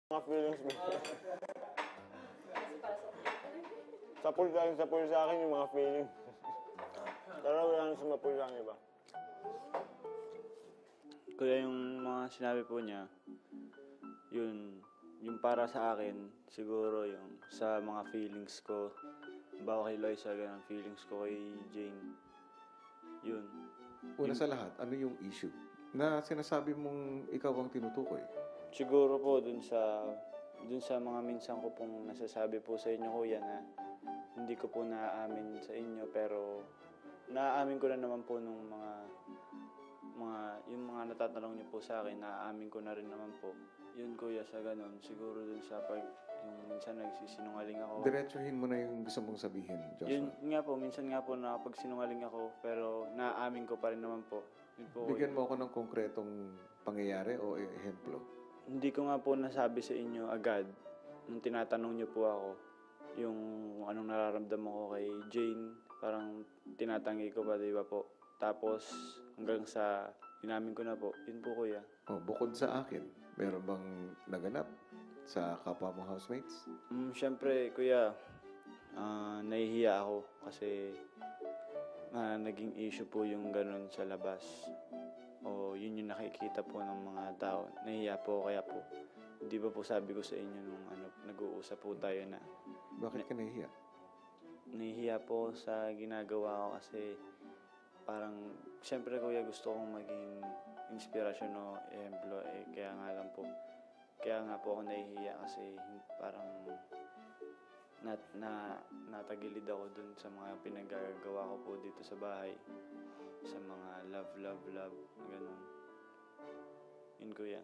Mga feelings mo. Sapul sa akin yung mga feeling. Pero wala nang sumapul sa akin, iba. Kuya, yung mga sinabi po niya, yung para sa akin, siguro yung sa mga feelings ko, bago kay Loisa, ganun, feelings ko kay Jane, yun. Una sa lahat, ano yung issue na sinasabi mong ikaw ang tinutukoy? Siguro po dun sa mga minsan ko pong nasasabi po sa inyo, kuya, na hindi ko po naaamin sa inyo, pero naaamin ko na naman po nung yung mga natatanong niyo po sa akin, naaamin ko na rin naman po. Yun, kuya, sa ganun, siguro dun sa yung minsan nagsisinungaling ako. Diretsuhin mo na yung gusto mong sabihin, Joshua. Yun nga po, minsan nga po nakapagsinungaling ako, pero naaamin ko pa rin naman po. Yun po, Bigyan mo ako ng konkretong pangyayari o ehemplo. Hindi ko nga po nasabi sa inyo agad nung tinatanong niyo po ako yung anong nararamdaman ko kay Jane. Parang tinatangi ko pa, di ba po? Tapos hanggang sa inamin ko na po, yun po, kuya. Bukod sa akin, meron bang naganap sa kapwa mo housemates? Siyempre, kuya, nahihiya ako kasi naging issue po yung ganun sa labas. O yun yung nakikita po ng mga tao. Nahihiya po, kaya po, di ba po sabi ko sa inyo nung nag-uusap po tayo na Bakit ka nahihiya? nahihiya po sa ginagawa ko kasi parang, siyempre, kuya, gusto kong maging inspirasyon o ehemplo, kaya nga po ako nahihiya kasi parang natagilid ako dun sa mga pinagagawa ko po dito sa bahay, sa mga love, ganun. Yun, kuya.